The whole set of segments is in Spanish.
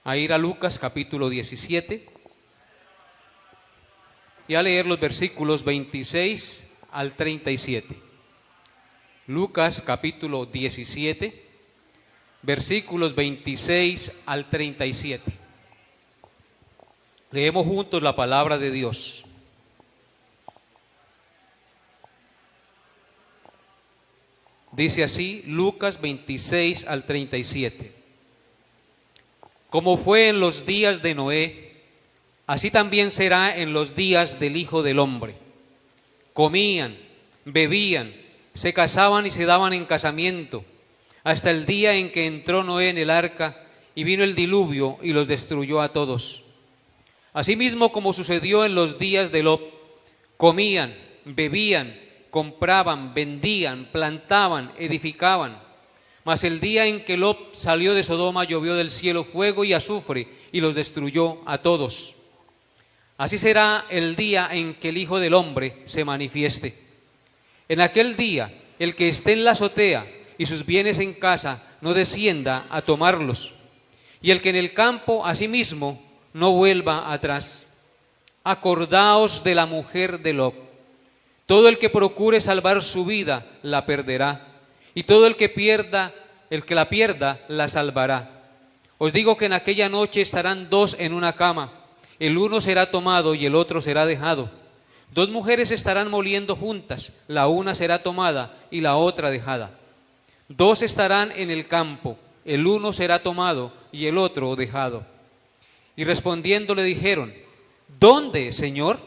a ir a Lucas capítulo 17 y a leer los versículos 26 al 37. Lucas capítulo 17, versículos 26 al 37. Leemos juntos la palabra de Dios. Dice así, Lucas 26 al 37. Como fue en los días de Noé, así también será en los días del Hijo del Hombre. Comían, bebían, se casaban y se daban en casamiento, hasta el día en que entró Noé en el arca y vino el diluvio y los destruyó a todos. Asimismo, como sucedió en los días de Lot, comían, bebían, compraban, vendían, plantaban, edificaban. Mas el día en que Lot salió de Sodoma, llovió del cielo fuego y azufre y los destruyó a todos. Así será el día en que el Hijo del Hombre se manifieste. En aquel día, el que esté en la azotea y sus bienes en casa, no descienda a tomarlos. Y el que en el campo, asimismo, no vuelva atrás. Acordaos de la mujer de Lot. Todo el que procure salvar su vida, la perderá. Y todo el que la pierda, la salvará. Os digo que en aquella noche estarán dos en una cama. El uno será tomado y el otro será dejado. Dos mujeres estarán moliendo juntas, la una será tomada y la otra dejada. Dos estarán en el campo, el uno será tomado y el otro dejado. Y respondiendo le dijeron, ¿dónde, Señor?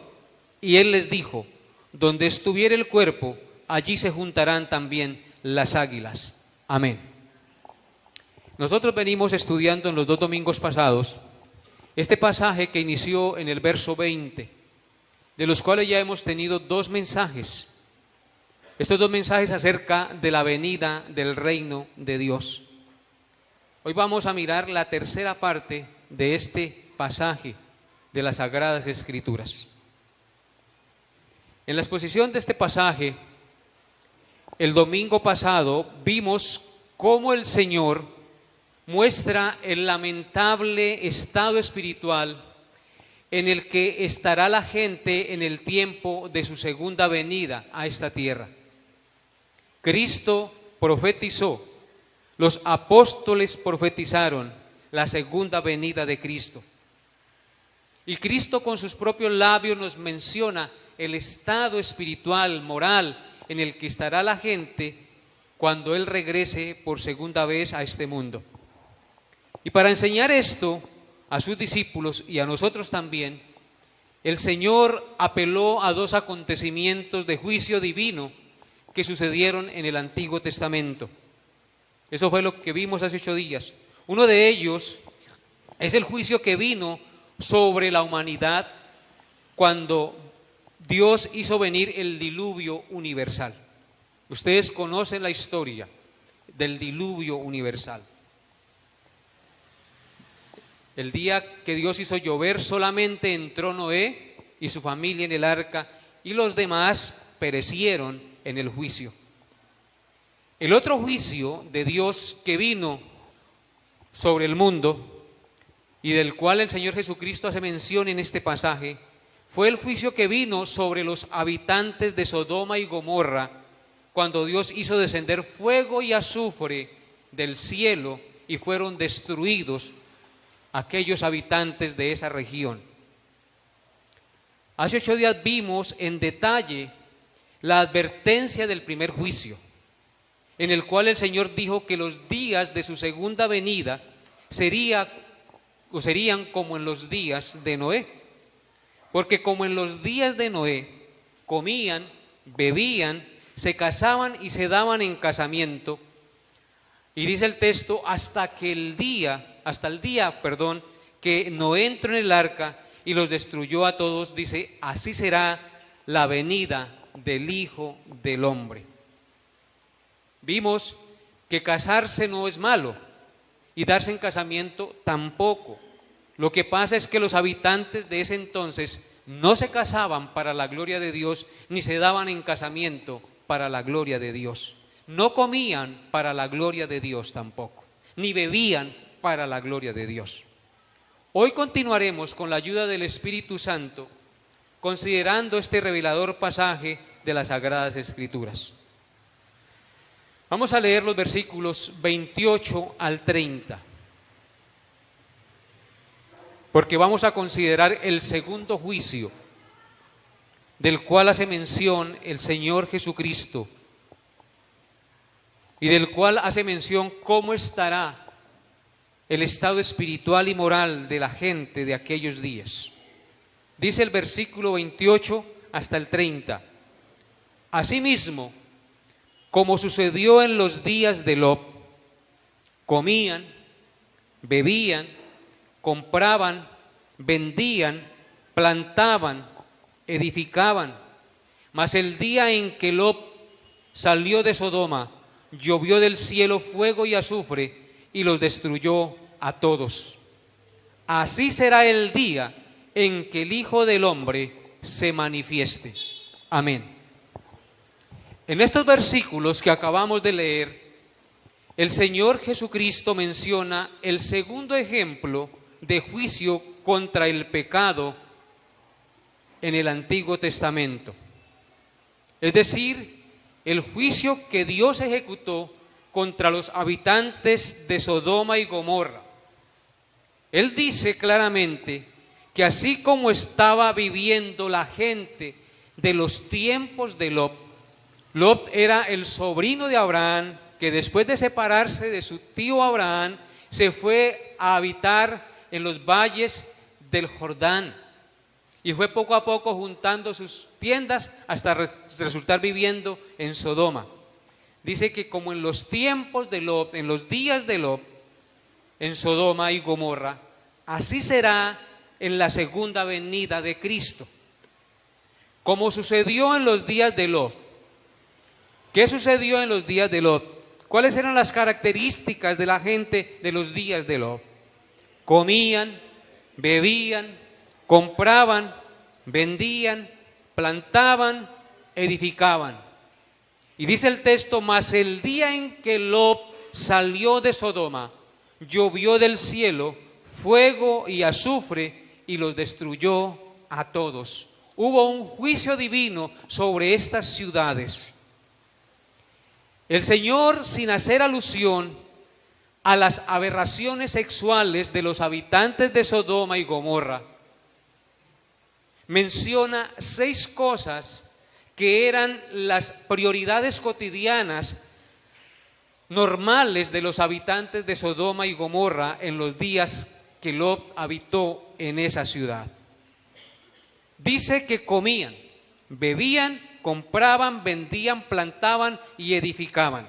Y él les dijo, donde estuviere el cuerpo, allí se juntarán también las águilas. Amén. Nosotros venimos estudiando en los 2 domingos pasados este pasaje que inició en el verso 20, de los cuales ya hemos tenido 2 mensajes. Estos 2 mensajes acerca de la venida del reino de Dios. Hoy vamos a mirar la tercera parte de este pasaje de las Sagradas Escrituras. En la exposición de este pasaje, el domingo pasado vimos cómo el Señor muestra el lamentable estado espiritual en el que estará la gente en el tiempo de su segunda venida a esta tierra. Cristo profetizó, los apóstoles profetizaron la segunda venida de Cristo. Y Cristo con sus propios labios nos menciona el estado espiritual, moral, en el que estará la gente cuando Él regrese por segunda vez a este mundo. Y para enseñar esto a sus discípulos y a nosotros también, el Señor apeló a 2 acontecimientos de juicio divino que sucedieron en el Antiguo Testamento. Eso fue lo que vimos hace 8 días. Uno de ellos es el juicio que vino sobre la humanidad cuando Dios hizo venir el diluvio universal. Ustedes conocen la historia del diluvio universal. El día que Dios hizo llover, solamente entró Noé y su familia en el arca, y los demás perecieron en el juicio. El otro juicio de Dios que vino sobre el mundo y del cual el Señor Jesucristo hace mención en este pasaje, fue el juicio que vino sobre los habitantes de Sodoma y Gomorra, cuando Dios hizo descender fuego y azufre del cielo y fueron destruidos aquellos habitantes de esa región. Hace 8 días vimos en detalle la advertencia del primer juicio, en el cual el Señor dijo que los días de su segunda venida serían como en los días de Noé. Porque como en los días de Noé, comían, bebían, se casaban y se daban en casamiento. Y dice el texto, hasta el día que Noé entró en el arca y los destruyó a todos, dice, así será la venida del Hijo del Hombre. Vimos que casarse no es malo y darse en casamiento tampoco. Lo que pasa es que los habitantes de ese entonces no se casaban para la gloria de Dios, ni se daban en casamiento para la gloria de Dios. No comían para la gloria de Dios tampoco, ni bebían para la gloria de Dios. Hoy continuaremos con la ayuda del Espíritu Santo, considerando este revelador pasaje de las Sagradas Escrituras. Vamos a leer los versículos 28 al 30, porque vamos a considerar el segundo juicio, del cual hace mención el Señor Jesucristo, y del cual hace mención cómo estará el estado espiritual y moral de la gente de aquellos días. Dice el versículo 28 hasta el 30. Asimismo, como sucedió en los días de Lot, comían, bebían, compraban, vendían, plantaban, edificaban. Mas el día en que Lot salió de Sodoma, llovió del cielo fuego y azufre y los destruyó a todos. Así será el día en que el Hijo del Hombre se manifieste. Amén. En estos versículos que acabamos de leer, el Señor Jesucristo menciona el segundo ejemplo de juicio contra el pecado en el Antiguo Testamento. Es decir, el juicio que Dios ejecutó contra los habitantes de Sodoma y Gomorra. Él dice claramente que así como estaba viviendo la gente de los tiempos de Lot, Lot era el sobrino de Abraham, que después de separarse de su tío Abraham, se fue a habitar en los valles del Jordán, y fue poco a poco juntando sus tiendas hasta resultar viviendo en Sodoma. Dice que como en los tiempos de Lot, en los días de Lot, en Sodoma y Gomorra, así será en la segunda venida de Cristo. Como sucedió en los días de Lot. ¿Qué sucedió en los días de Lot? ¿Cuáles eran las características de la gente de los días de Lot? Comían, bebían, compraban, vendían, plantaban, edificaban. Y dice el texto, mas el día en que Lot salió de Sodoma, llovió del cielo fuego y azufre y los destruyó a todos. Hubo un juicio divino sobre estas ciudades. El Señor, sin hacer alusión a las aberraciones sexuales de los habitantes de Sodoma y Gomorra, menciona 6 cosas que eran las prioridades cotidianas normales de los habitantes de Sodoma y Gomorra en los días que Lot habitó en esa ciudad. Dice que comían, bebían, compraban, vendían, plantaban y edificaban.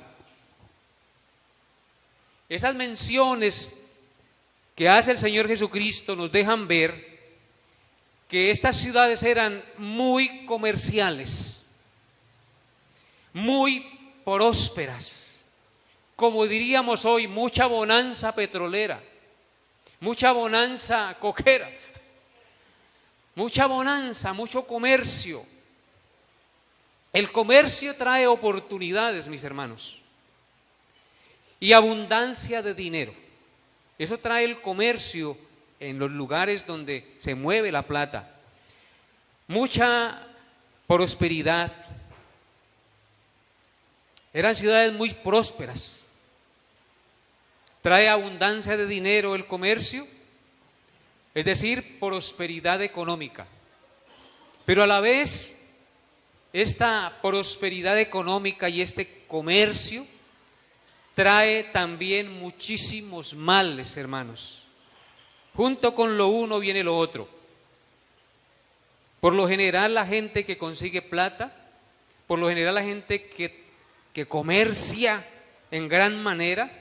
Esas menciones que hace el Señor Jesucristo nos dejan ver que estas ciudades eran muy comerciales, muy prósperas, como diríamos hoy, mucha bonanza petrolera, mucha bonanza coquera, mucha bonanza, mucho comercio. El comercio trae oportunidades, mis hermanos, y abundancia de dinero. Eso trae el comercio en los lugares donde se mueve la plata. Mucha prosperidad. Eran ciudades muy prósperas. Trae abundancia de dinero el comercio, es decir, prosperidad económica. Pero a la vez, esta prosperidad económica y este comercio trae también muchísimos males, hermanos. Junto con lo uno viene lo otro. Por lo general, la gente que consigue plata, por lo general la gente que comercia en gran manera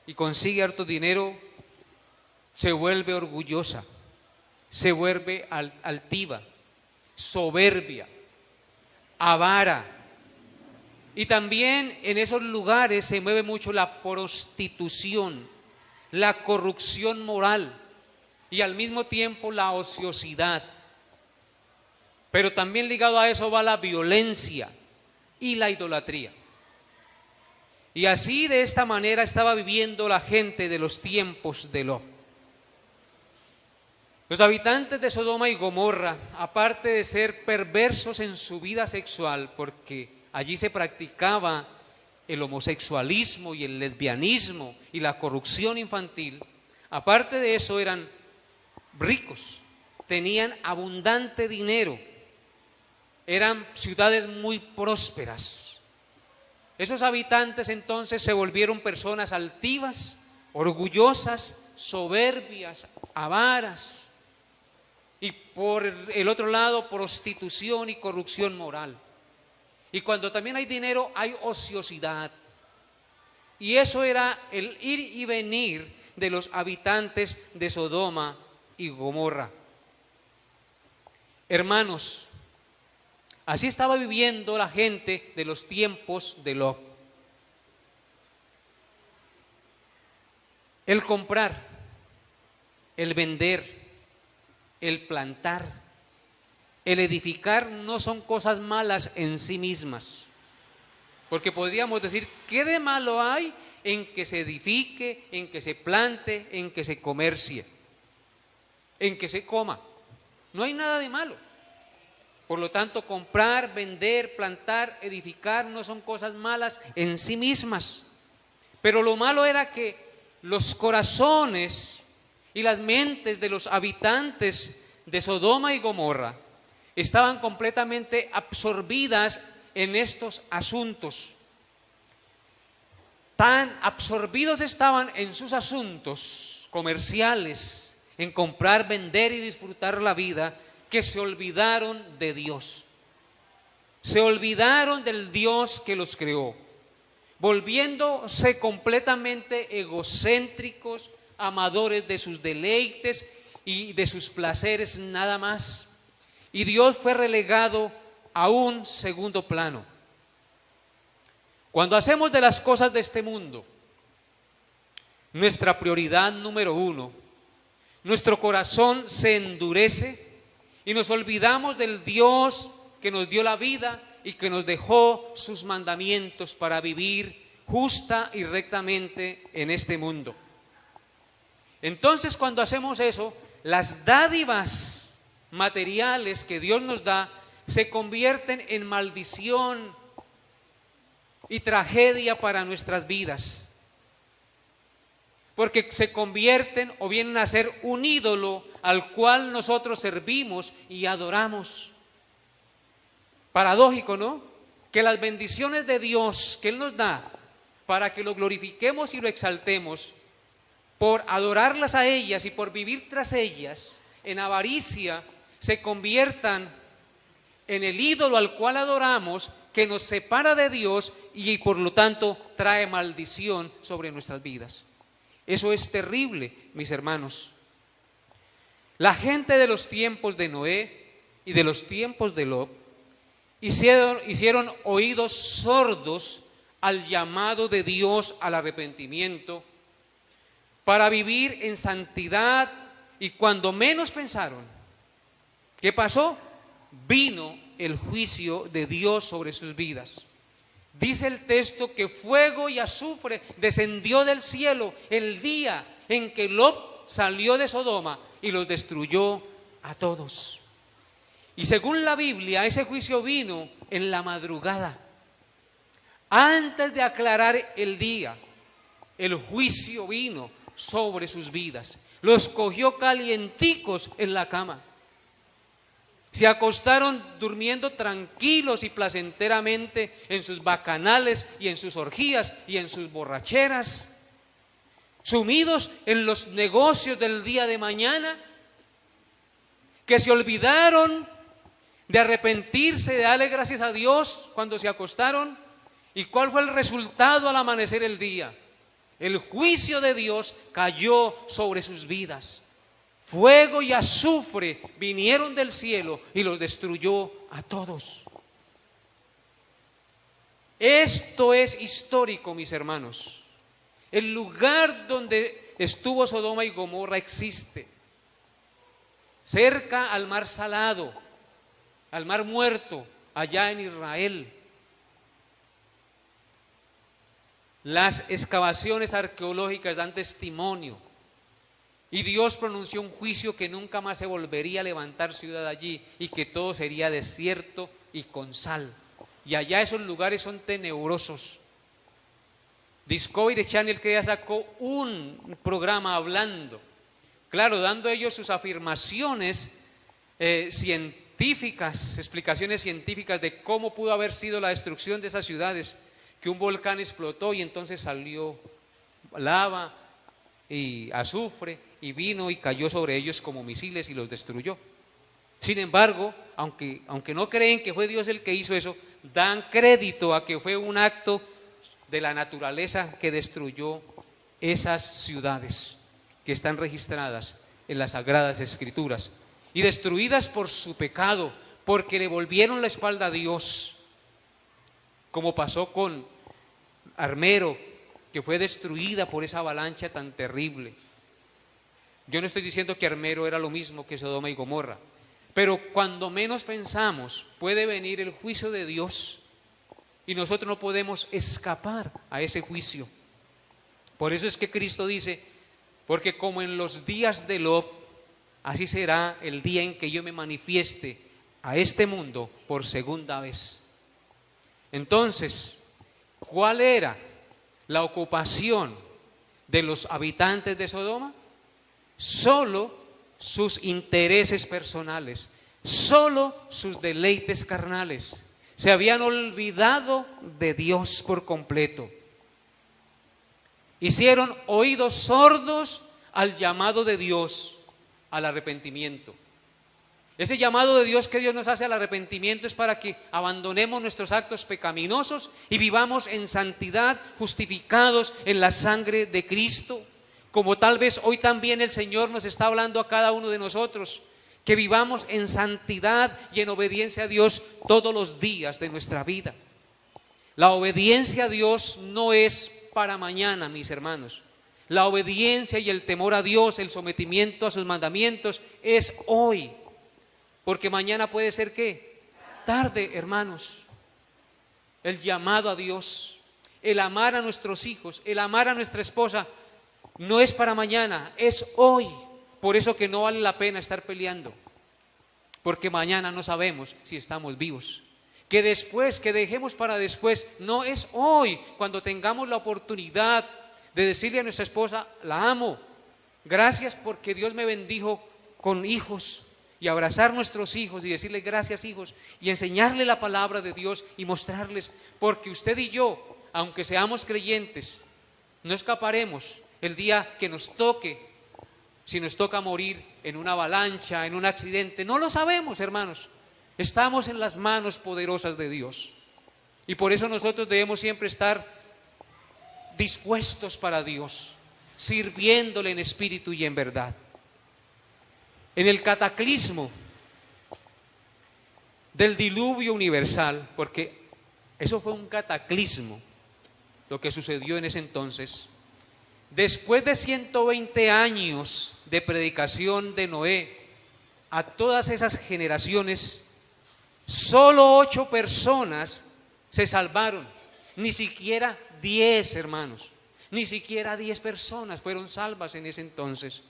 y consigue harto dinero, se vuelve orgullosa, se vuelve altiva, soberbia, avara. Y también en esos lugares se mueve mucho la prostitución, la corrupción moral y al mismo tiempo la ociosidad. Pero también ligado a eso va la violencia y la idolatría. Y así, de esta manera, estaba viviendo la gente de los tiempos de Lot. Los habitantes de Sodoma y Gomorra, aparte de ser perversos en su vida sexual, porque allí se practicaba el homosexualismo y el lesbianismo y la corrupción infantil, aparte de eso eran ricos, tenían abundante dinero, eran ciudades muy prósperas. Esos habitantes entonces se volvieron personas altivas, orgullosas, soberbias, avaras, y por el otro lado prostitución y corrupción moral. Y cuando también hay dinero hay ociosidad, y eso era el ir y venir de los habitantes de Sodoma y Gomorra. Hermanos, así estaba viviendo la gente de los tiempos de Lot. El comprar, el vender, el plantar, el edificar no son cosas malas en sí mismas, porque podríamos decir, ¿qué de malo hay en que se edifique, en que se plante, en que se comercie, en que se coma? No hay nada de malo. Por lo tanto, comprar, vender, plantar, edificar no son cosas malas en sí mismas. Pero lo malo era que los corazones y las mentes de los habitantes de Sodoma y Gomorra estaban completamente absorbidas en estos asuntos. Tan absorbidos estaban en sus asuntos comerciales, en comprar, vender y disfrutar la vida, que se olvidaron de Dios. Se olvidaron del Dios que los creó, volviéndose completamente egocéntricos, amadores de sus deleites y de sus placeres nada más. Y Dios fue relegado a un segundo plano. Cuando hacemos de las cosas de este mundo nuestra prioridad número uno, nuestro corazón se endurece y nos olvidamos del Dios que nos dio la vida y que nos dejó sus mandamientos para vivir justa y rectamente en este mundo. Entonces, cuando hacemos eso, las dádivas materiales que Dios nos da se convierten en maldición y tragedia para nuestras vidas, porque se convierten o vienen a ser un ídolo al cual nosotros servimos y adoramos. Paradójico, ¿no? Que las bendiciones de Dios que Él nos da para que lo glorifiquemos y lo exaltemos, por adorarlas a ellas y por vivir tras ellas en avaricia, se conviertan en el ídolo al cual adoramos, que nos separa de Dios y por lo tanto trae maldición sobre nuestras vidas. Eso es terrible, mis hermanos. La gente de los tiempos de Noé y de los tiempos de Lot hicieron oídos sordos al llamado de Dios al arrepentimiento para vivir en santidad, y cuando menos pensaron, ¿qué pasó? Vino el juicio de Dios sobre sus vidas. Dice el texto que fuego y azufre descendió del cielo el día en que Lot salió de Sodoma y los destruyó a todos. Y según la Biblia, ese juicio vino en la madrugada. Antes de aclarar el día, el juicio vino sobre sus vidas. Los cogió calienticos en la cama. Se acostaron durmiendo tranquilos y placenteramente en sus bacanales y en sus orgías y en sus borracheras, sumidos en los negocios del día de mañana, que se olvidaron de arrepentirse, de darle gracias a Dios cuando se acostaron. ¿Y cuál fue el resultado al amanecer el día? El juicio de Dios cayó sobre sus vidas. Fuego y azufre vinieron del cielo y los destruyó a todos. Esto es histórico, mis hermanos. El lugar donde estuvo Sodoma y Gomorra existe, cerca al mar Salado, al mar Muerto, allá en Israel. Las excavaciones arqueológicas dan testimonio Y Dios pronunció un juicio que nunca más se volvería a levantar ciudad allí y que todo sería desierto y con sal. Y allá esos lugares son tenebrosos. Discovery Channel que ya sacó un programa hablando, claro, dando ellos sus afirmaciones científicas, explicaciones científicas de cómo pudo haber sido la destrucción de esas ciudades, que un volcán explotó y entonces salió lava y azufre y vino y cayó sobre ellos como misiles y los destruyó. Sin embargo, aunque no creen que fue Dios el que hizo eso, dan crédito a que fue un acto de la naturaleza que destruyó esas ciudades que están registradas en las Sagradas Escrituras y destruidas por su pecado, porque le volvieron la espalda a Dios, como pasó con Armero, que fue destruida por esa avalancha tan terrible. Yo no estoy diciendo que Armero era lo mismo que Sodoma y Gomorra, pero cuando menos pensamos puede venir el juicio de Dios y nosotros no podemos escapar a ese juicio. Por eso es que Cristo dice, porque como en los días de Lot, así será el día en que yo me manifieste a este mundo por segunda vez. Entonces, ¿cuál era la ocupación de los habitantes de Sodoma? Solo sus intereses personales, solo sus deleites carnales. Se habían olvidado de Dios por completo. Hicieron oídos sordos al llamado de Dios al arrepentimiento. Ese llamado de Dios que Dios nos hace al arrepentimiento es para que abandonemos nuestros actos pecaminosos y vivamos en santidad, justificados en la sangre de Cristo, como tal vez hoy también el Señor nos está hablando a cada uno de nosotros, que vivamos en santidad y en obediencia a Dios todos los días de nuestra vida. La obediencia a Dios no es para mañana, mis hermanos. La obediencia y el temor a Dios, el sometimiento a sus mandamientos es hoy. Porque mañana puede ser ¿qué? Tarde, hermanos. El llamado a Dios, el amar a nuestros hijos, el amar a nuestra esposa, no es para mañana, es hoy. Por eso que no vale la pena estar peleando. Porque mañana no sabemos si estamos vivos. Que después, que dejemos para después, no es hoy, cuando tengamos la oportunidad de decirle a nuestra esposa, la amo, gracias porque Dios me bendijo con hijos. Y abrazar a nuestros hijos y decirles gracias, hijos, y enseñarle la palabra de Dios y mostrarles, porque usted y yo, aunque seamos creyentes, no escaparemos el día que nos toque, si nos toca morir en una avalancha, en un accidente, no lo sabemos, hermanos. Estamos en las manos poderosas de Dios y por eso nosotros debemos siempre estar dispuestos para Dios, sirviéndole en espíritu y en verdad. En el cataclismo del diluvio universal, porque eso fue un cataclismo, lo que sucedió en ese entonces, después de 120 años de predicación de Noé a todas esas generaciones, solo 8 personas se salvaron, ni siquiera 10, hermanos, ni siquiera 10 personas fueron salvas en ese entonces.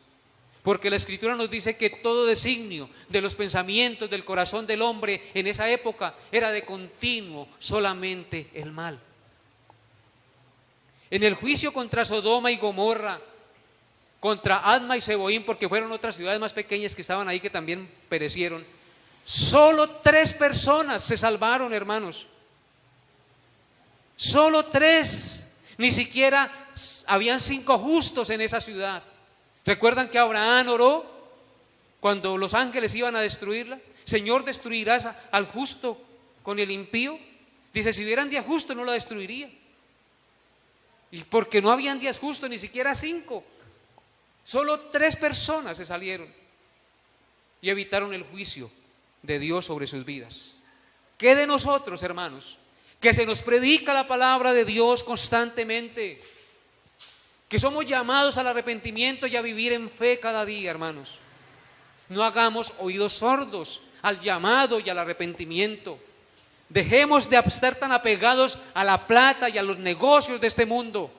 Porque la Escritura nos dice que todo designio de los pensamientos del corazón del hombre en esa época era de continuo solamente el mal. En el juicio contra Sodoma y Gomorra, contra Adma y Zeboim, porque fueron otras ciudades más pequeñas que estaban ahí que también perecieron, solo 3 personas se salvaron, hermanos. Solo 3, ni siquiera habían 5 justos en esa ciudad. ¿Recuerdan que Abraham oró cuando los ángeles iban a destruirla? Señor, ¿destruirás al justo con el impío? Dice, si hubieran días justos no la destruiría. Y porque no habían días justos, ni siquiera 5. Solo 3 personas se salieron y evitaron el juicio de Dios sobre sus vidas. ¿Qué de nosotros, hermanos? Que se nos predica la palabra de Dios constantemente, que somos llamados al arrepentimiento y a vivir en fe cada día, hermanos. No hagamos oídos sordos al llamado y al arrepentimiento. Dejemos de estar tan apegados a la plata y a los negocios de este mundo.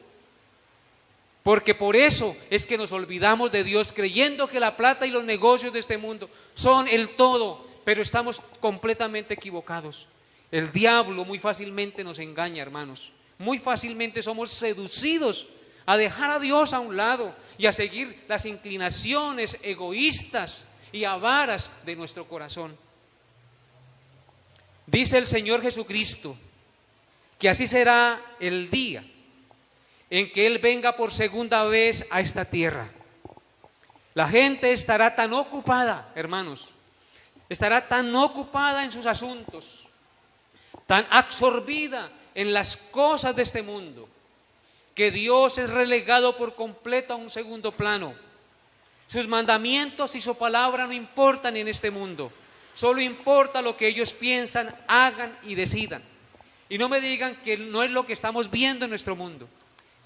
Porque por eso es que nos olvidamos de Dios, creyendo que la plata y los negocios de este mundo son el todo, pero estamos completamente equivocados. El diablo muy fácilmente nos engaña, hermanos. Muy fácilmente somos seducidos a dejar a Dios a un lado y a seguir las inclinaciones egoístas y avaras de nuestro corazón. Dice el Señor Jesucristo que así será el día en que Él venga por segunda vez a esta tierra. La gente estará tan ocupada, hermanos, estará tan ocupada en sus asuntos, tan absorbida en las cosas de este mundo, que Dios es relegado por completo a un segundo plano. Sus mandamientos y su palabra no importan en este mundo, solo importa lo que ellos piensan, hagan y decidan. Y no me digan que no es lo que estamos viendo en nuestro mundo.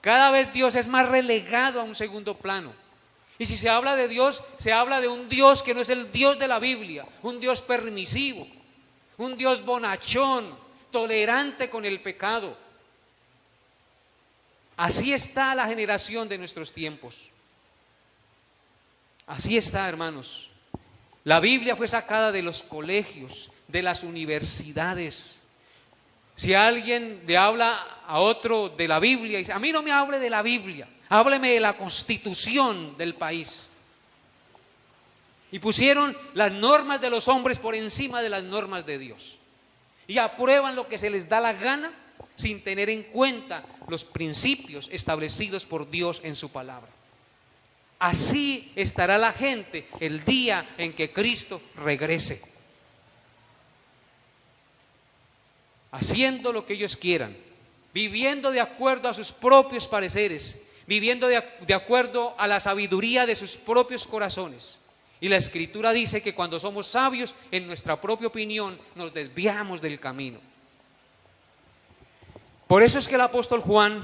Cada vez Dios es más relegado a un segundo plano. Y si se habla de Dios, se habla de un Dios que no es el Dios de la Biblia, un Dios permisivo, un Dios bonachón, tolerante con el pecado. Así está la generación de nuestros tiempos. Así está, hermanos. La Biblia fue sacada de los colegios, de las universidades. Si alguien le habla a otro de la Biblia y dice, a mí no me hable de la Biblia, hábleme de la Constitución del país. Y pusieron las normas de los hombres por encima de las normas de Dios. Y aprueban lo que se les da la gana sin tener en cuenta los principios establecidos por Dios en su palabra. Así estará la gente el día en que Cristo regrese, haciendo lo que ellos quieran, viviendo de acuerdo a sus propios pareceres, viviendo de acuerdo a la sabiduría de sus propios corazones. Y la Escritura dice que cuando somos sabios en nuestra propia opinión nos desviamos del camino. Por eso es que el apóstol Juan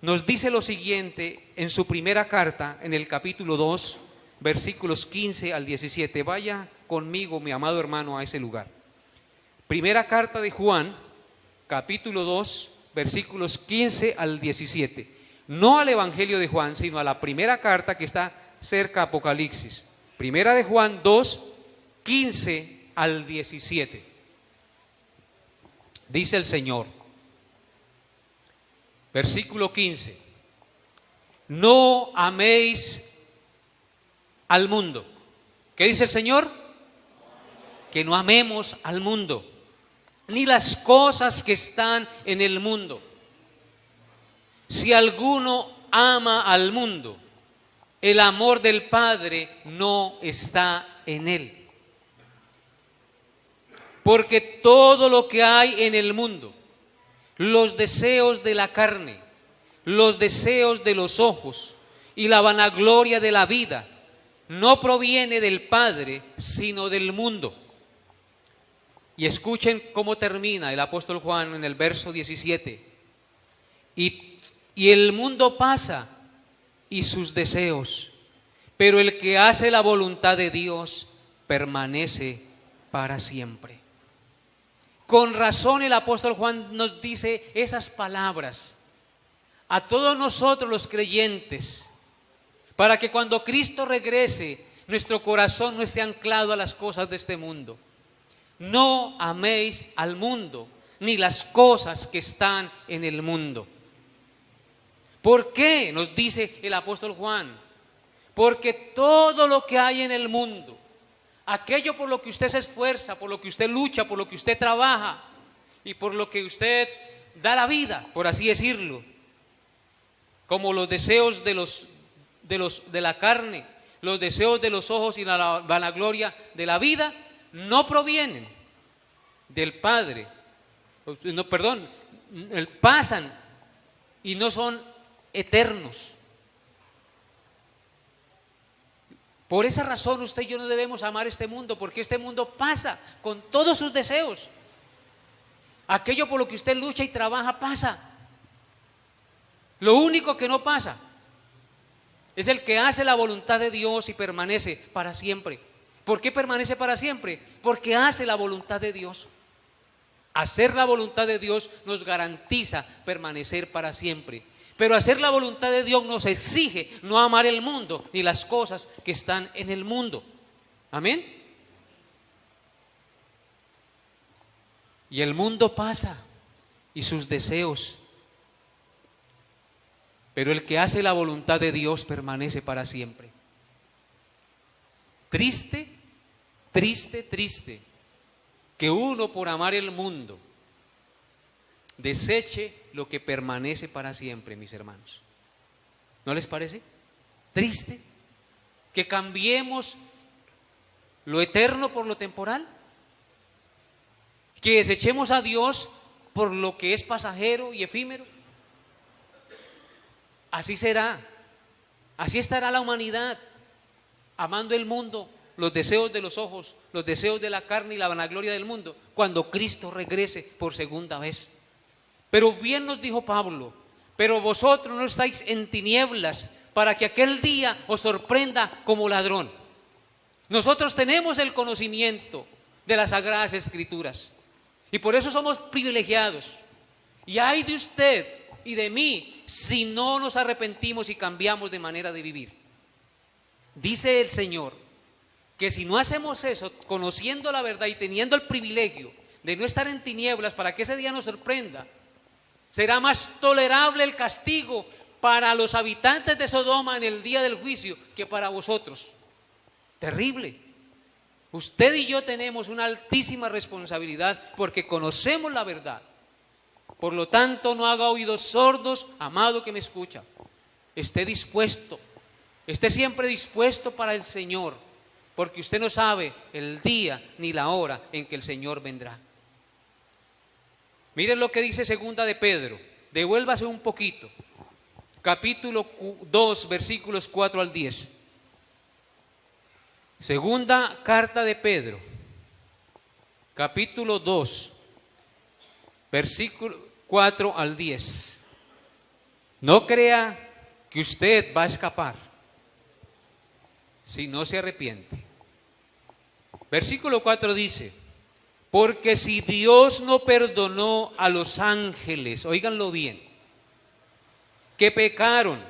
nos dice lo siguiente en su primera carta, en el capítulo 2, versículos 15 al 17. Vaya conmigo, mi amado hermano, a ese lugar. Primera carta de Juan, capítulo 2, versículos 15 al 17. No al Evangelio de Juan, sino a la primera carta que está cerca a Apocalipsis. Primera de Juan 2, 15 al 17. Dice el Señor, versículo 15: no améis al mundo. ¿Qué dice el Señor? Que no amemos al mundo, ni las cosas que están en el mundo. Si alguno ama al mundo, el amor del Padre no está en él. Porque todo lo que hay en el mundo, los deseos de la carne, los deseos de los ojos y la vanagloria de la vida, no proviene del Padre, sino del mundo. Y escuchen cómo termina el apóstol Juan en el verso 17. Y el mundo pasa y sus deseos, pero el que hace la voluntad de Dios permanece para siempre. Con razón el apóstol Juan nos dice esas palabras a todos nosotros los creyentes, para que cuando Cristo regrese, nuestro corazón no esté anclado a las cosas de este mundo. No améis al mundo, ni las cosas que están en el mundo. ¿Por qué? Nos dice el apóstol Juan. Porque todo lo que hay en el mundo, aquello por lo que usted se esfuerza, por lo que usted lucha, por lo que usted trabaja y por lo que usted da la vida, por así decirlo, como los deseos de la carne, los deseos de los ojos y la vanagloria de la vida, no provienen del Padre, pasan y no son eternos. Por esa razón usted y yo no debemos amar este mundo, porque este mundo pasa con todos sus deseos. Aquello por lo que usted lucha y trabaja pasa. Lo único que no pasa es el que hace la voluntad de Dios y permanece para siempre. ¿Por qué permanece para siempre? Porque hace la voluntad de Dios. Hacer la voluntad de Dios nos garantiza permanecer para siempre. Pero hacer la voluntad de Dios nos exige no amar el mundo ni las cosas que están en el mundo. Amén. Y el mundo pasa y sus deseos, pero el que hace la voluntad de Dios permanece para siempre. Triste, triste, triste, que uno por amar el mundo deseche lo que permanece para siempre, mis hermanos. ¿No les parece? Triste que cambiemos lo eterno por lo temporal, que desechemos a Dios por lo que es pasajero y efímero. Así será, así estará la humanidad, amando el mundo, los deseos de los ojos, los deseos de la carne y la vanagloria del mundo, cuando Cristo regrese por segunda vez. Pero bien nos dijo Pablo, pero vosotros no estáis en tinieblas para que aquel día os sorprenda como ladrón. Nosotros tenemos el conocimiento de las Sagradas Escrituras y por eso somos privilegiados. Y ay de usted y de mí si no nos arrepentimos y cambiamos de manera de vivir. Dice el Señor que si no hacemos eso, conociendo la verdad y teniendo el privilegio de no estar en tinieblas para que ese día nos sorprenda, será más tolerable el castigo para los habitantes de Sodoma en el día del juicio que para vosotros. Terrible. Usted y yo tenemos una altísima responsabilidad porque conocemos la verdad. Por lo tanto, no haga oídos sordos, amado que me escucha. Esté dispuesto, esté siempre dispuesto para el Señor, porque usted no sabe el día ni la hora en que el Señor vendrá. Miren lo que dice segunda de Pedro, devuélvase un poquito, capítulo 2, versículos 4 al 10. Segunda carta de Pedro, capítulo 2, versículo 4 al 10. No crea que usted va a escapar si no se arrepiente. Versículo 4 dice: porque si Dios no perdonó a los ángeles, óiganlo bien, que pecaron,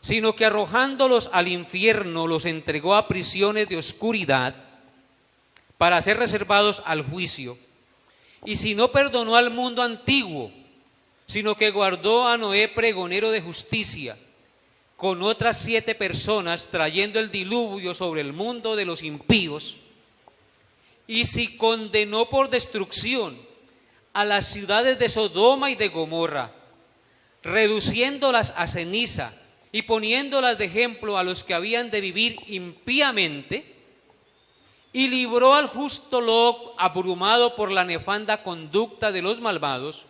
sino que arrojándolos al infierno los entregó a prisiones de oscuridad para ser reservados al juicio, y si no perdonó al mundo antiguo, sino que guardó a Noé pregonero de justicia, con otras 7 personas, trayendo el diluvio sobre el mundo de los impíos, y si condenó por destrucción a las ciudades de Sodoma y de Gomorra, reduciéndolas a ceniza y poniéndolas de ejemplo a los que habían de vivir impíamente, y libró al justo Lot abrumado por la nefanda conducta de los malvados,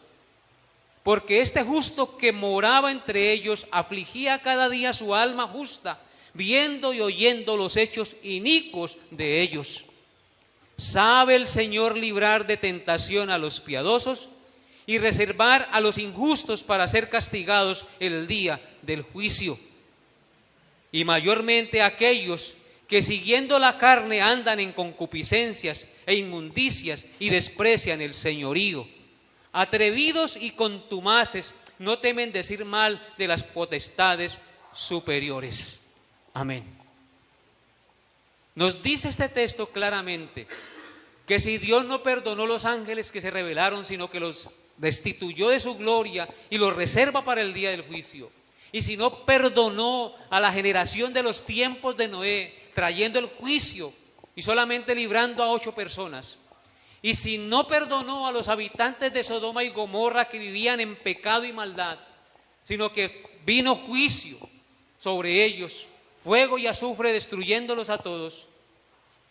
porque este justo que moraba entre ellos afligía cada día su alma justa, viendo y oyendo los hechos inicuos de ellos. Sabe el Señor librar de tentación a los piadosos y reservar a los injustos para ser castigados el día del juicio. Y mayormente a aquellos que siguiendo la carne andan en concupiscencias e inmundicias y desprecian el señorío. Atrevidos y contumaces, no temen decir mal de las potestades superiores. Amén. Nos dice este texto claramente que si Dios no perdonó los ángeles que se rebelaron, sino que los destituyó de su gloria y los reserva para el día del juicio, y si no perdonó a la generación de los tiempos de Noé, trayendo el juicio y solamente librando a 8 personas, y si no perdonó a los habitantes de Sodoma y Gomorra que vivían en pecado y maldad, sino que vino juicio sobre ellos, fuego y azufre destruyéndolos a todos,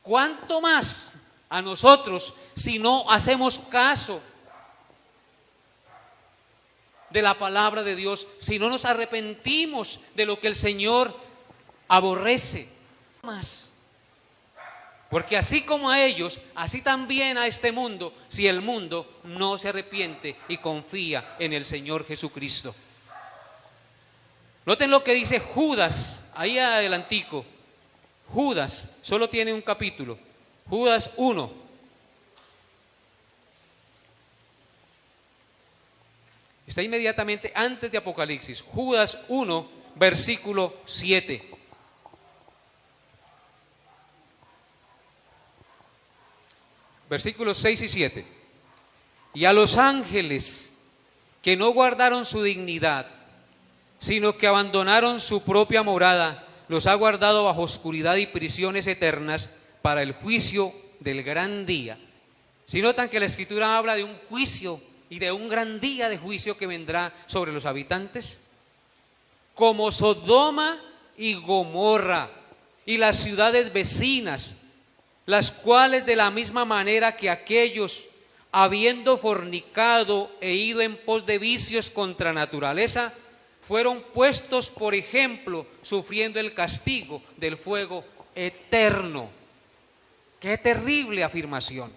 ¿cuánto más a nosotros si no hacemos caso de la palabra de Dios, si no nos arrepentimos de lo que el Señor aborrece? Más. Porque así como a ellos, así también a este mundo, si el mundo no se arrepiente y confía en el Señor Jesucristo. Noten lo que dice Judas, ahí adelantico. Judas solo tiene un capítulo, Judas 1. Está inmediatamente antes de Apocalipsis. Judas 1, versículo 7. Versículos 6 y 7. Y a los ángeles que no guardaron su dignidad, sino que abandonaron su propia morada, los ha guardado bajo oscuridad y prisiones eternas para el juicio del gran día. Si notan que la Escritura habla de un juicio y de un gran día de juicio que vendrá sobre los habitantes, como Sodoma y Gomorra y las ciudades vecinas, las cuales de la misma manera que aquellos, habiendo fornicado e ido en pos de vicios contra naturaleza, fueron puestos por ejemplo, sufriendo el castigo del fuego eterno. ¡Qué terrible afirmación!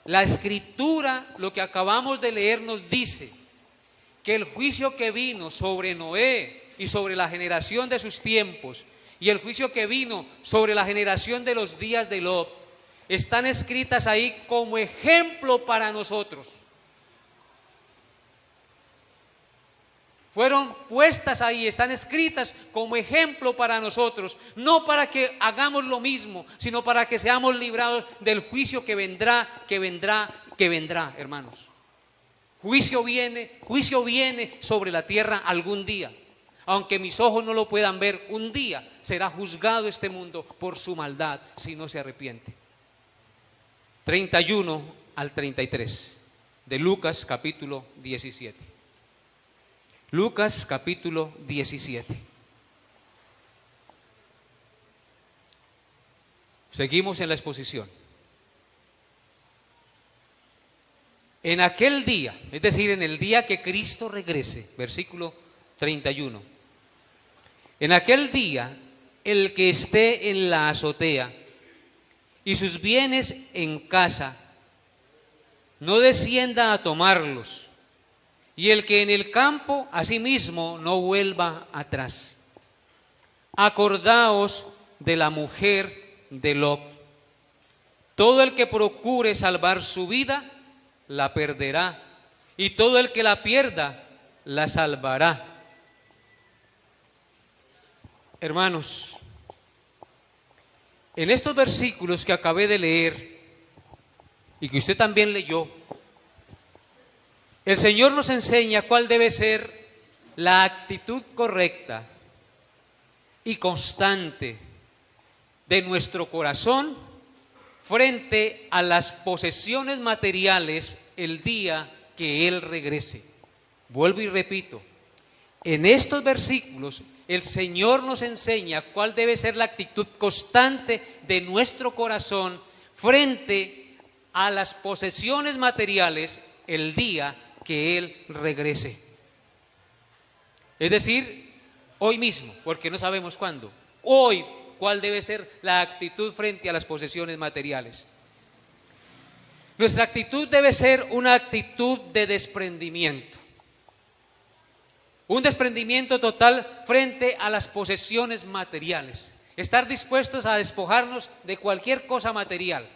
La Escritura, lo que acabamos de leer, nos dice que el juicio que vino sobre Noé y sobre la generación de sus tiempos, y el juicio que vino sobre la generación de los días de Lot, están escritas ahí como ejemplo para nosotros. Fueron puestas ahí, están escritas como ejemplo para nosotros, no para que hagamos lo mismo, sino para que seamos librados del juicio que vendrá, hermanos. Juicio viene sobre la tierra algún día. Aunque mis ojos no lo puedan ver, un día será juzgado este mundo por su maldad si no se arrepiente. 31 al 33 de Lucas capítulo 17. Lucas capítulo 17. Seguimos en la exposición. En aquel día, es decir, en el día que Cristo regrese, versículo 31. En aquel día, el que esté en la azotea y sus bienes en casa, no descienda a tomarlos, y el que en el campo, asimismo, no vuelva atrás. Acordaos de la mujer de Lot. Todo el que procure salvar su vida, la perderá, y todo el que la pierda, la salvará. Hermanos, en estos versículos que acabé de leer y que usted también leyó, el Señor nos enseña cuál debe ser la actitud correcta y constante de nuestro corazón frente a las posesiones materiales el día que Él regrese. Vuelvo y repito, en estos versículos el Señor nos enseña cuál debe ser la actitud constante de nuestro corazón frente a las posesiones materiales el día que Él regrese. Es decir, hoy mismo, porque no sabemos cuándo. Hoy, ¿cuál debe ser la actitud frente a las posesiones materiales? Nuestra actitud debe ser una actitud de desprendimiento. Un desprendimiento total frente a las posesiones materiales. Estar dispuestos a despojarnos de cualquier cosa material,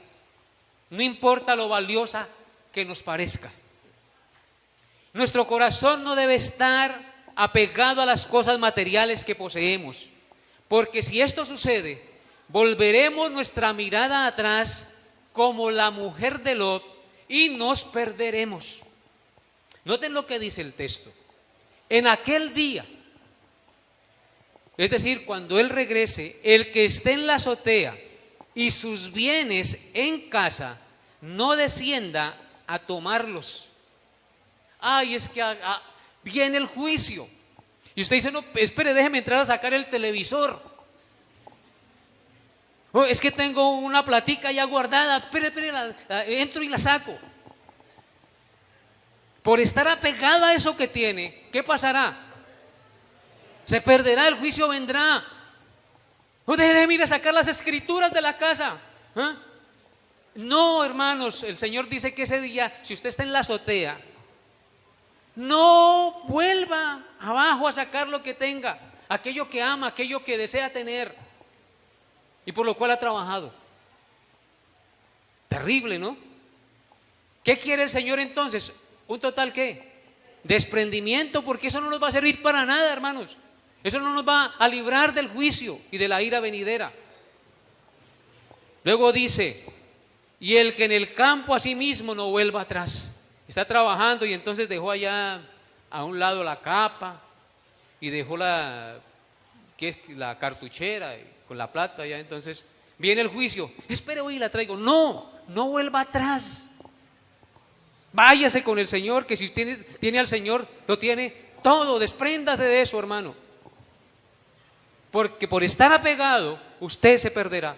no importa lo valiosa que nos parezca. Nuestro corazón no debe estar apegado a las cosas materiales que poseemos, porque si esto sucede, volveremos nuestra mirada atrás como la mujer de Lot y nos perderemos. Noten lo que dice el texto. En aquel día, es decir, cuando Él regrese, el que esté en la azotea y sus bienes en casa, no descienda a tomarlos. Ay, es que viene el juicio. Y usted dice, no, espere, déjeme entrar a sacar el televisor. Oh, es que tengo una platica ya guardada, espere, entro y la saco. Por estar apegada a eso que tiene, ¿qué pasará? Se perderá, el juicio vendrá. No deje de ir a sacar las escrituras de la casa. No, hermanos, el Señor dice que ese día, si usted está en la azotea, no vuelva abajo a sacar lo que tenga, aquello que ama, aquello que desea tener y por lo cual ha trabajado. Terrible, ¿no? ¿Qué quiere el Señor entonces? ¿Un total qué? desprendimiento, porque eso no nos va a servir para nada, hermanos. Eso no nos va a librar del juicio y de la ira venidera. Luego dice, y el que en el campo a sí mismo no vuelva atrás. Está trabajando y entonces dejó allá a un lado la capa y dejó la cartuchera con la plata allá. Entonces viene el juicio, espere, hoy la traigo. No vuelva atrás. Váyase con el Señor, que si usted tiene al Señor, lo tiene todo. Despréndase de eso, hermano. Porque por estar apegado, usted se perderá.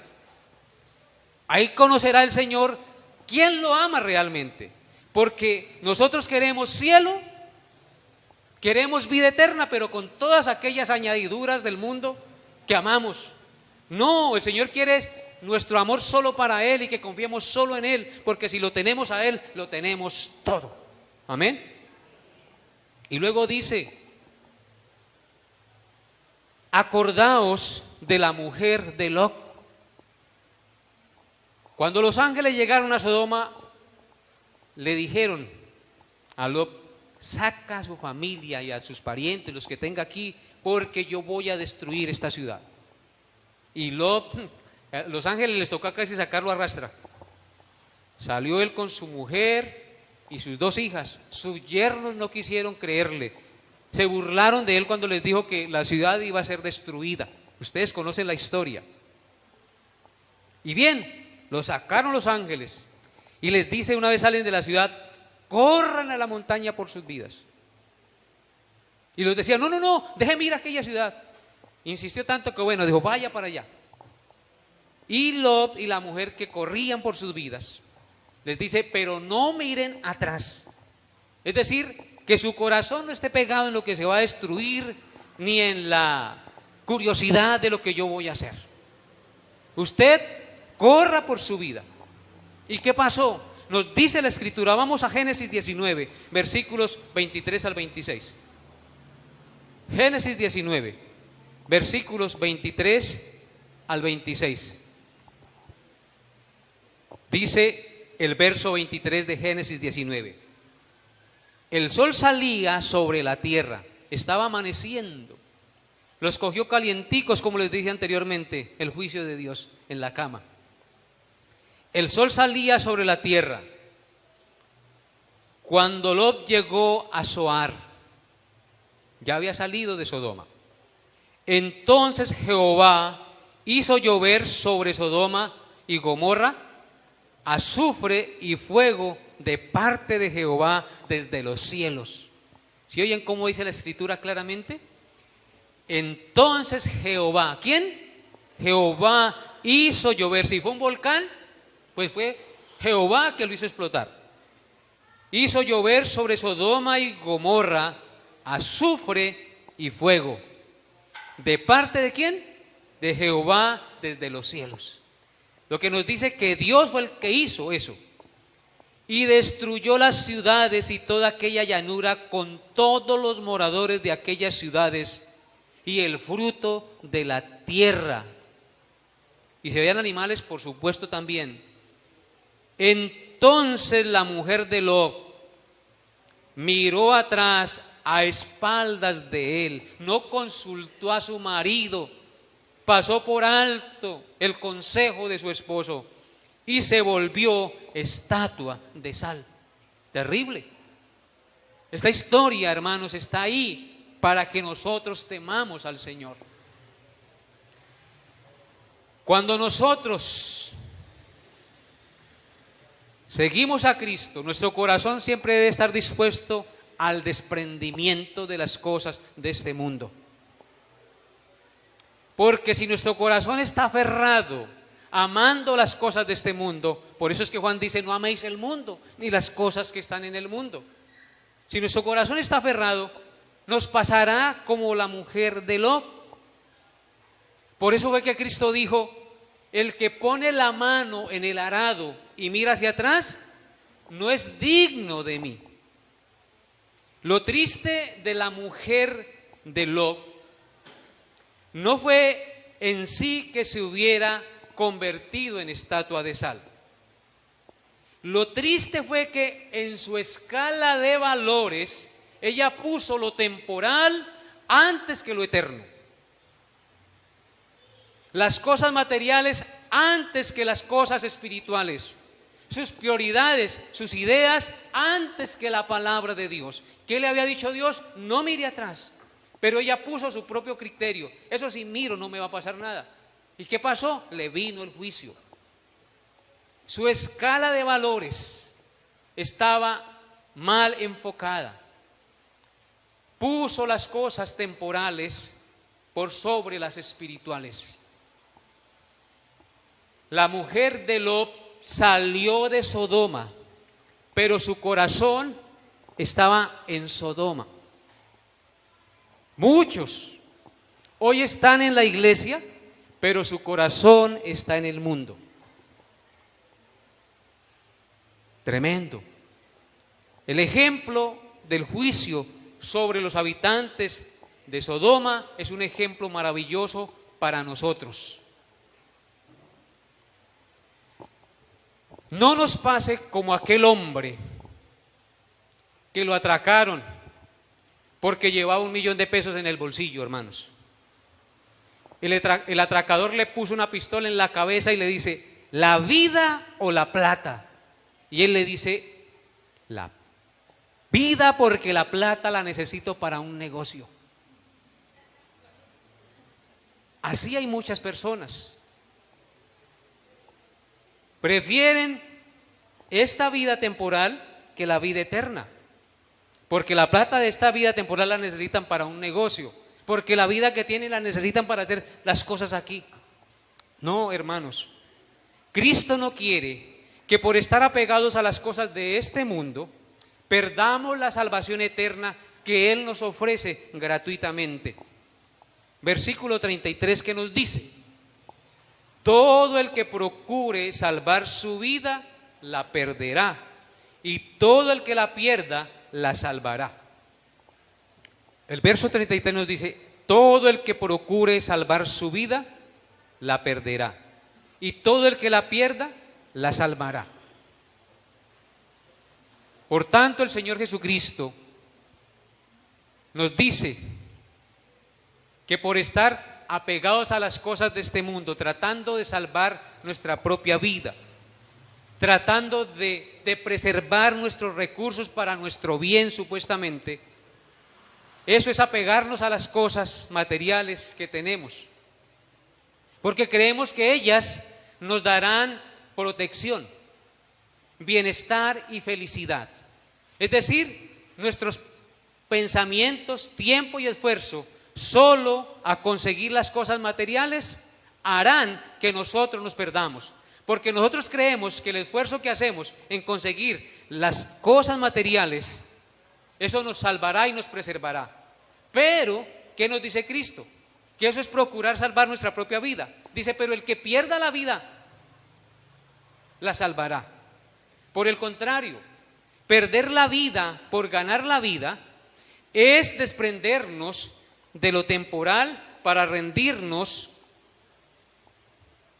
Ahí conocerá el Señor quién lo ama realmente. Porque nosotros queremos cielo, queremos vida eterna, pero con todas aquellas añadiduras del mundo que amamos. No, el Señor quiere nuestro amor solo para Él y que confiemos solo en Él, porque si lo tenemos a Él, lo tenemos todo. Amén. Y luego dice, acordaos de la mujer de Lot. Cuando los ángeles llegaron a Sodoma, le dijeron a Lot, saca a su familia y a sus parientes, los que tenga aquí, porque yo voy a destruir esta ciudad. Y Lot, los ángeles les tocó casi sacarlo a rastra. Salió él con su mujer y sus 2 hijas. Sus yernos no quisieron creerle. Se burlaron de él cuando les dijo que la ciudad iba a ser destruida. Ustedes conocen la historia. Y bien, lo sacaron los ángeles y les dice, una vez salen de la ciudad, corran a la montaña por sus vidas. Y los decía, no, déjeme ir a aquella ciudad. Insistió tanto que bueno, dijo, vaya para allá. Y Lot y la mujer que corrían por sus vidas, les dice, pero no miren atrás. Es decir, que su corazón no esté pegado en lo que se va a destruir, ni en la curiosidad de lo que yo voy a hacer. Usted corra por su vida. ¿Y qué pasó? Nos dice la Escritura, vamos a Génesis 19, versículos 23 al 26. Génesis 19, versículos 23 al 26. Dice el verso 23 de Génesis 19. El sol salía sobre la tierra, estaba amaneciendo. Los cogió calienticos, como les dije anteriormente, el juicio de Dios en la cama. El sol salía sobre la tierra. Cuando Lot llegó a Zoar, ya había salido de Sodoma. Entonces Jehová hizo llover sobre Sodoma y Gomorra azufre y fuego de parte de Jehová desde los cielos. ¿Sí oyen cómo dice la Escritura claramente? Entonces Jehová, ¿quién? Jehová hizo llover. Si fue un volcán, pues fue Jehová que lo hizo explotar. Hizo llover sobre Sodoma y Gomorra azufre y fuego. ¿De parte de quién? De Jehová desde los cielos. Lo que nos dice que Dios fue el que hizo eso. Y destruyó las ciudades y toda aquella llanura con todos los moradores de aquellas ciudades y el fruto de la tierra. Y se veían animales, por supuesto, también. Entonces la mujer de Lot miró atrás a espaldas de él, no consultó a su marido, pasó por alto el consejo de su esposo y se volvió estatua de sal. Terrible. Esta historia, hermanos, está ahí para que nosotros temamos al Señor. Cuando nosotros seguimos a Cristo, nuestro corazón siempre debe estar dispuesto al desprendimiento de las cosas de este mundo. Porque si nuestro corazón está aferrado, amando las cosas de este mundo, por eso es que Juan dice, no améis el mundo, ni las cosas que están en el mundo. Si nuestro corazón está aferrado, nos pasará como la mujer de Lot. Por eso fue que Cristo dijo, el que pone la mano en el arado y mira hacia atrás, no es digno de mí. Lo triste de la mujer de Lot no fue en sí que se hubiera convertido en estatua de sal. Lo triste fue que en su escala de valores Ella puso lo temporal antes que lo eterno. Las cosas materiales antes que las cosas espirituales. Sus prioridades, sus ideas antes que la palabra de Dios. ¿Qué le había dicho Dios? No mire atrás. Pero ella puso su propio criterio. Eso si miro no me va a pasar nada. ¿Y qué pasó? Le vino el juicio. Su escala de valores estaba mal enfocada. Puso las cosas temporales por sobre las espirituales. La mujer de Lot salió de Sodoma, pero su corazón estaba en Sodoma. Muchos hoy están en la iglesia, pero su corazón está en el mundo. Tremendo. El ejemplo del juicio sobre los habitantes de Sodoma es un ejemplo maravilloso para nosotros. No nos pase como aquel hombre que lo atracaron porque llevaba $1.000.000 en el bolsillo, hermanos. El atracador le puso una pistola en la cabeza y le dice, ¿la vida o la plata? Y él le dice, la vida, porque la plata la necesito para un negocio. Así hay muchas personas. Prefieren esta vida temporal que la vida eterna. Porque la plata de esta vida temporal la necesitan para un negocio. Porque la vida que tienen la necesitan para hacer las cosas aquí. No, hermanos. Cristo no quiere que por estar apegados a las cosas de este mundo, perdamos la salvación eterna que Él nos ofrece gratuitamente. Versículo 33 que nos dice, todo el que procure salvar su vida, la perderá, y todo el que la pierda, la salvará. El verso 33 nos dice, todo el que procure salvar su vida, la perderá, y todo el que la pierda, la salvará. Por tanto, el Señor Jesucristo nos dice que por estar apegados a las cosas de este mundo, tratando de salvar nuestra propia vida, tratando de preservar nuestros recursos para nuestro bien supuestamente, eso es apegarnos a las cosas materiales que tenemos, porque creemos que ellas nos darán protección, bienestar y felicidad. Es decir, nuestros pensamientos, tiempo y esfuerzo solo a conseguir las cosas materiales harán que nosotros nos perdamos. Porque nosotros creemos que el esfuerzo que hacemos en conseguir las cosas materiales, eso nos salvará y nos preservará. Pero, ¿qué nos dice Cristo? Que eso es procurar salvar nuestra propia vida. Dice, pero el que pierda la vida, la salvará. Por el contrario, perder la vida por ganar la vida es desprendernos de lo temporal para rendirnos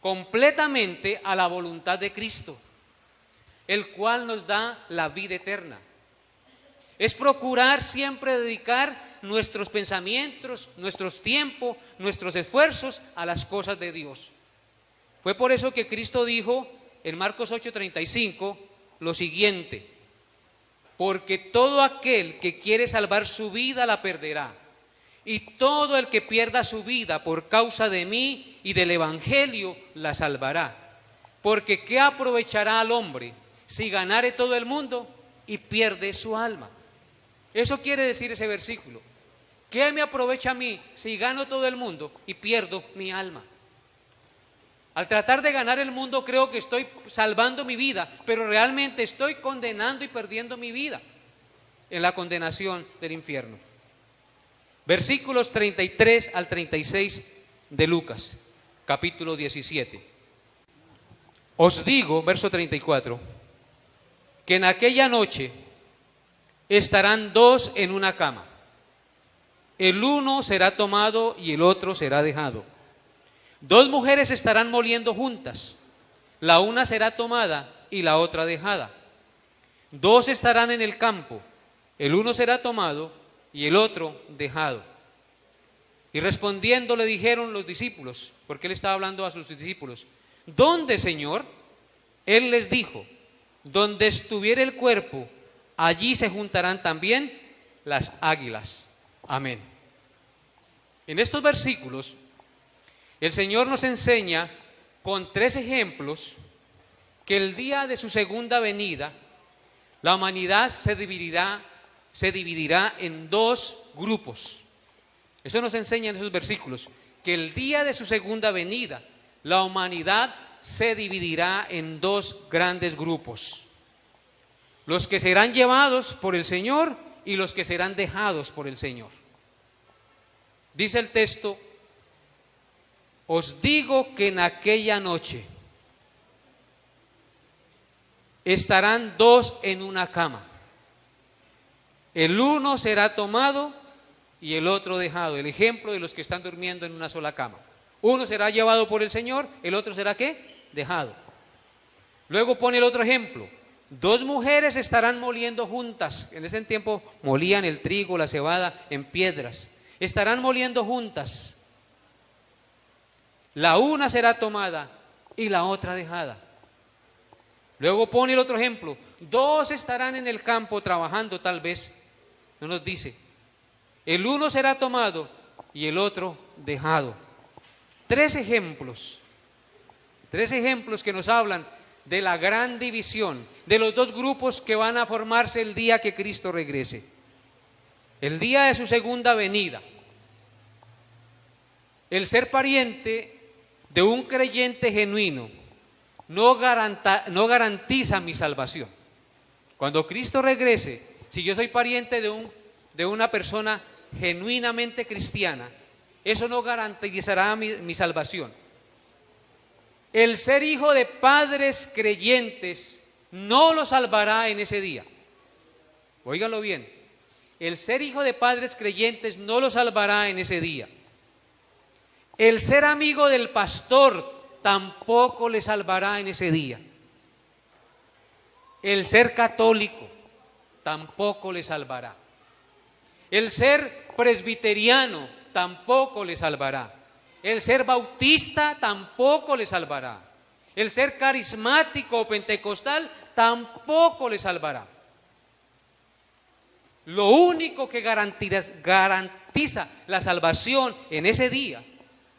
completamente a la voluntad de Cristo, el cual nos da la vida eterna. Es procurar siempre dedicar nuestros pensamientos, nuestros tiempos, nuestros esfuerzos a las cosas de Dios. Fue por eso que Cristo dijo en Marcos 8:35 lo siguiente: porque todo aquel que quiere salvar su vida la perderá, y todo el que pierda su vida por causa de mí y del Evangelio la salvará. Porque ¿qué aprovechará al hombre si ganare todo el mundo y pierde su alma? Eso quiere decir ese versículo. ¿Qué me aprovecha a mí si gano todo el mundo y pierdo mi alma? Al tratar de ganar el mundo creo que estoy salvando mi vida, pero realmente estoy condenando y perdiendo mi vida en la condenación del infierno. Versículos 33 al 36 de Lucas, capítulo 17. Os digo, verso 34, que en aquella noche estarán dos en una cama. El uno será tomado y el otro será dejado. Dos mujeres estarán moliendo juntas. La una será tomada y la otra dejada. Dos estarán en el campo. el uno será tomado y el otro dejado. Y respondiendo le dijeron los discípulos, porque él estaba hablando a sus discípulos, ¿dónde, Señor? Él les dijo, donde estuviera el cuerpo, allí se juntarán también las águilas. Amén. En estos versículos, el Señor nos enseña con 3 ejemplos que el día de su segunda venida, la humanidad se dividirá en 2 grupos. Eso nos enseña en esos versículos, que el día de su segunda venida, la humanidad se dividirá en 2 grandes grupos. Los que serán llevados por el Señor y los que serán dejados por el Señor. Dice el texto, os digo que en aquella noche estarán 2 en una cama. El uno será tomado y el otro dejado. El ejemplo de los que están durmiendo en una sola cama. Uno será llevado por el Señor, el otro será ¿qué? Dejado. Luego pone el otro ejemplo. 2 mujeres estarán moliendo juntas. En ese tiempo molían el trigo, la cebada en piedras. Estarán moliendo juntas. La una será tomada y la otra dejada. Luego pone el otro ejemplo. 2 estarán en el campo trabajando tal vez. No nos dice. El uno será tomado y el otro dejado. 3 ejemplos. 3 ejemplos que nos hablan de la gran división, de los 2 grupos que van a formarse el día que Cristo regrese. El día de su segunda venida. El ser pariente de un creyente genuino no garantiza mi salvación. Cuando Cristo regrese, si yo soy pariente de una persona genuinamente cristiana, eso no garantizará mi salvación. El ser hijo de padres creyentes no lo salvará en ese día. Óigalo bien, el ser hijo de padres creyentes no lo salvará en ese día. El ser amigo del pastor tampoco le salvará en ese día. El ser católico tampoco le salvará. El ser presbiteriano tampoco le salvará. El ser bautista tampoco le salvará. El ser carismático o pentecostal tampoco le salvará. Lo único que garantiza la salvación en ese día,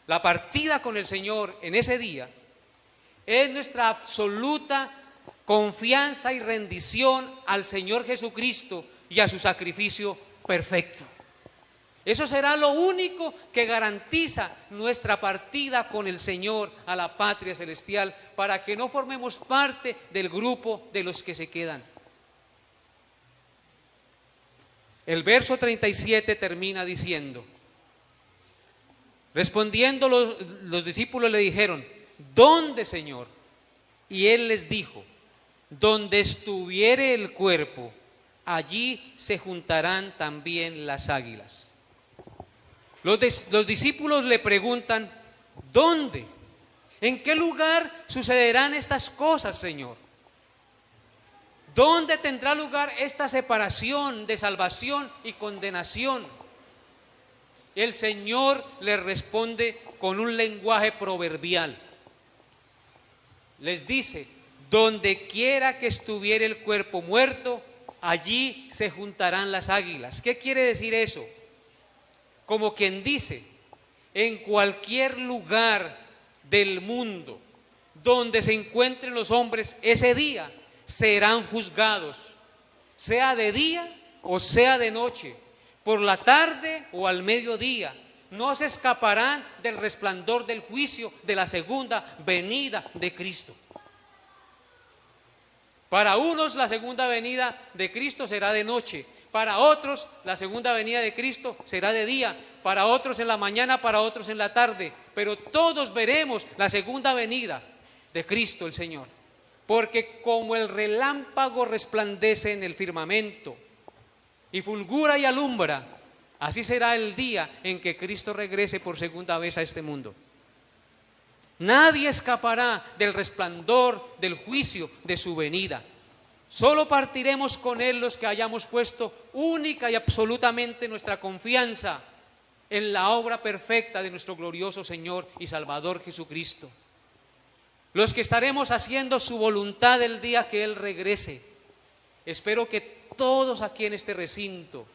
la partida con el Señor en ese día, es nuestra absoluta confianza y rendición al Señor Jesucristo y a su sacrificio perfecto. Eso será lo único que garantiza nuestra partida con el Señor a la patria celestial, para que no formemos parte del grupo de los que se quedan. El verso 37 termina diciendo, respondiendo los discípulos le dijeron, ¿dónde, Señor? Y él les dijo, donde estuviere el cuerpo, allí se juntarán también las águilas. Los discípulos le preguntan, ¿dónde? ¿En qué lugar sucederán estas cosas, Señor? ¿Dónde tendrá lugar esta separación de salvación y condenación? El Señor le responde con un lenguaje proverbial. Les dice, donde quiera que estuviera el cuerpo muerto, allí se juntarán las águilas. ¿Qué quiere decir eso? Como quien dice, en cualquier lugar del mundo donde se encuentren los hombres, ese día serán juzgados, sea de día o sea de noche, por la tarde o al mediodía. No se escaparán del resplandor del juicio de la segunda venida de Cristo. Para unos la segunda venida de Cristo será de noche, para otros la segunda venida de Cristo será de día, para otros en la mañana, para otros en la tarde, pero todos veremos la segunda venida de Cristo el Señor, porque como el relámpago resplandece en el firmamento y fulgura y alumbra, así será el día en que Cristo regrese por segunda vez a este mundo. Nadie escapará del resplandor del juicio de su venida. Solo partiremos con Él los que hayamos puesto única y absolutamente nuestra confianza en la obra perfecta de nuestro glorioso Señor y Salvador Jesucristo. Los que estaremos haciendo su voluntad el día que Él regrese. Espero que todos aquí en este recinto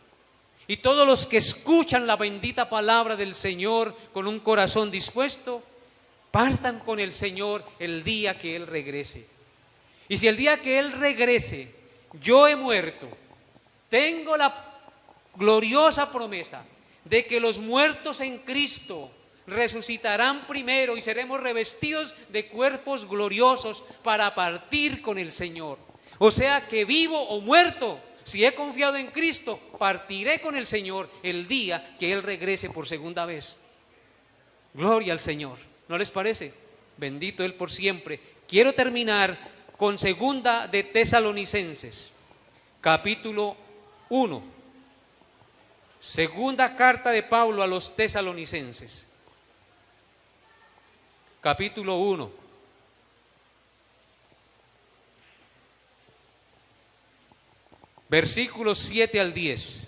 y todos los que escuchan la bendita palabra del Señor con un corazón dispuesto, partan con el Señor el día que Él regrese. Y si el día que Él regrese yo he muerto, tengo la gloriosa promesa de que los muertos en Cristo resucitarán primero y seremos revestidos de cuerpos gloriosos para partir con el Señor. O sea que vivo o muerto, si he confiado en Cristo, partiré con el Señor el día que Él regrese por segunda vez. Gloria al Señor, ¿no les parece? Bendito Él por siempre. Quiero terminar con segunda de Tesalonicenses, capítulo 1. Segunda carta de Pablo a los Tesalonicenses, capítulo 1. Versículos 7 al 10.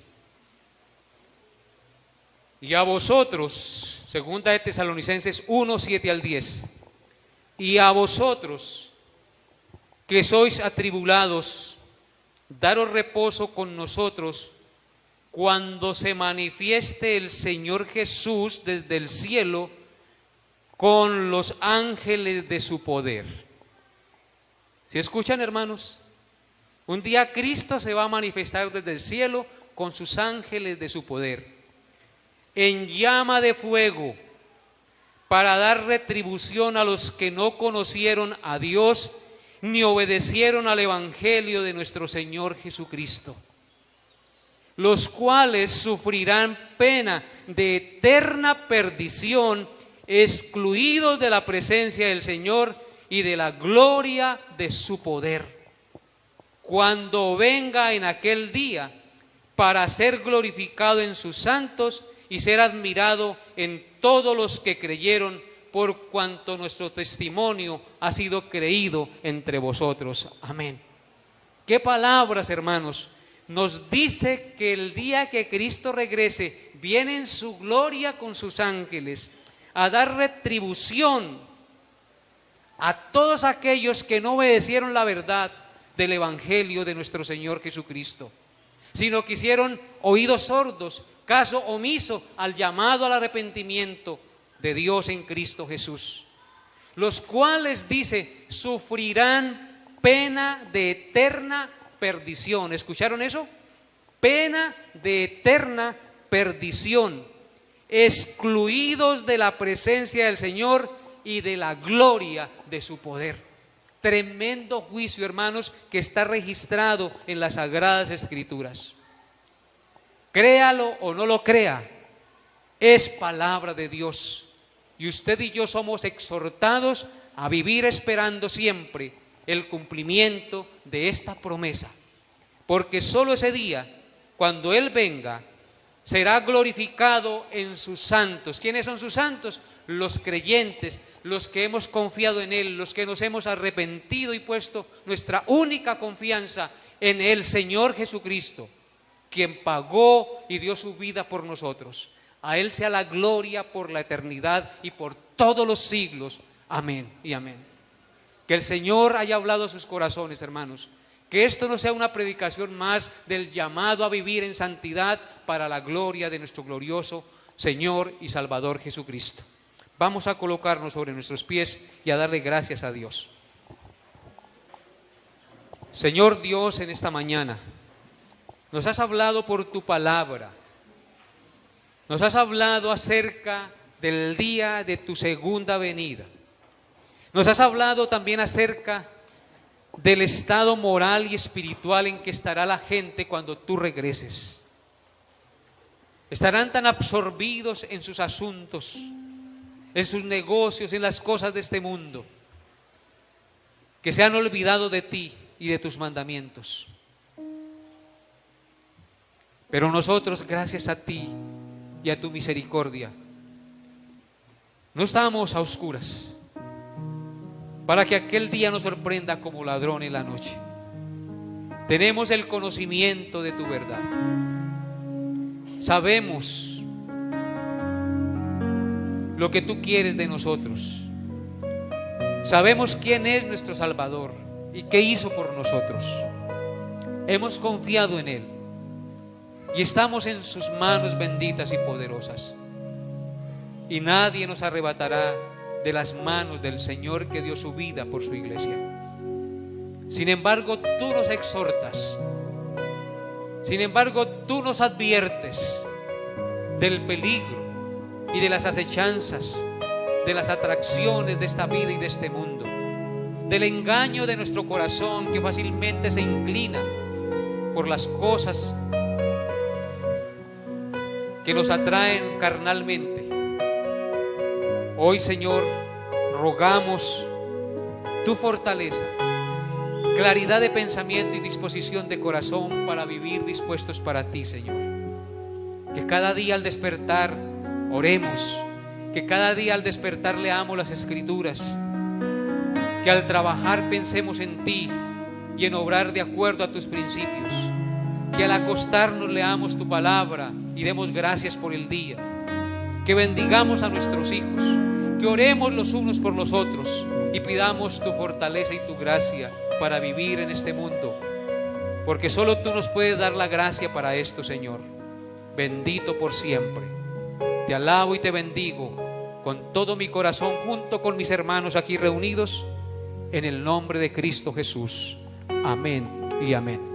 Y a vosotros, segunda de Tesalonicenses 1, 7 al 10. Y a vosotros que sois atribulados, daros reposo con nosotros cuando se manifieste el Señor Jesús desde el cielo con los ángeles de su poder. ¿Sí escuchan, hermanos? Un día Cristo se va a manifestar desde el cielo con sus ángeles de su poder, en llama de fuego, para dar retribución a los que no conocieron a Dios ni obedecieron al Evangelio de nuestro Señor Jesucristo, los cuales sufrirán pena de eterna perdición, excluidos de la presencia del Señor y de la gloria de su poder, cuando venga en aquel día para ser glorificado en sus santos y ser admirado en todos los que creyeron, por cuanto nuestro testimonio ha sido creído entre vosotros. Amén. ¿Qué palabras, hermanos? Nos dice que el día que Cristo regrese, viene en su gloria con sus ángeles a dar retribución a todos aquellos que no obedecieron la verdad del Evangelio de nuestro Señor Jesucristo, sino que hicieron oídos sordos, caso omiso al llamado al arrepentimiento de Dios en Cristo Jesús, los cuales, dice, sufrirán pena de eterna perdición. ¿Escucharon eso? Pena de eterna perdición, excluidos de la presencia del Señor y de la gloria de su poder. Tremendo juicio, hermanos, que está registrado en las Sagradas Escrituras. Créalo o no lo crea, es palabra de Dios. Y usted y yo somos exhortados a vivir esperando siempre el cumplimiento de esta promesa. Porque solo ese día, cuando Él venga, será glorificado en sus santos. ¿Quiénes son sus santos? Los creyentes, los que hemos confiado en Él, los que nos hemos arrepentido y puesto nuestra única confianza en el Señor Jesucristo, quien pagó y dio su vida por nosotros. A Él sea la gloria por la eternidad y por todos los siglos. Amén y amén. Que el Señor haya hablado a sus corazones, hermanos. Que esto no sea una predicación más del llamado a vivir en santidad para la gloria de nuestro glorioso Señor y Salvador Jesucristo. Vamos a colocarnos sobre nuestros pies y a darle gracias a Dios. Señor Dios, en esta mañana nos has hablado por tu palabra. Nos has hablado acerca del día de tu segunda venida. Nos has hablado también acerca del estado moral y espiritual en que estará la gente cuando tú regreses. Estarán tan absorbidos en sus asuntos, en sus negocios, en las cosas de este mundo, que se han olvidado de ti y de tus mandamientos. Pero nosotros, gracias a ti y a tu misericordia, no estamos a oscuras, para que aquel día nos sorprenda como ladrón en la noche. tenemos el conocimiento de tu verdad. Sabemos lo que tú quieres de nosotros. Sabemos quién es nuestro Salvador y qué hizo por nosotros. Hemos confiado en Él y estamos en sus manos benditas y poderosas. Y nadie nos arrebatará de las manos del Señor que dio su vida por su iglesia. Sin embargo, tú nos exhortas. Sin embargo, tú nos adviertes del peligro y de las acechanzas, de las atracciones de esta vida y de este mundo, del engaño de nuestro corazón que fácilmente se inclina por las cosas que nos atraen carnalmente. Hoy, Señor, rogamos tu fortaleza, claridad de pensamiento y disposición de corazón para vivir dispuestos para ti, Señor. Que cada día al despertar oremos, que cada día al despertar leamos las Escrituras, que al trabajar pensemos en ti y en obrar de acuerdo a tus principios, que al acostarnos leamos tu palabra y demos gracias por el día, que bendigamos a nuestros hijos, que oremos los unos por los otros y pidamos tu fortaleza y tu gracia para vivir en este mundo, porque solo tú nos puedes dar la gracia para esto, Señor. Bendito por siempre. Te alabo y te bendigo con todo mi corazón junto con mis hermanos aquí reunidos en el nombre de Cristo Jesús. Amén y amén.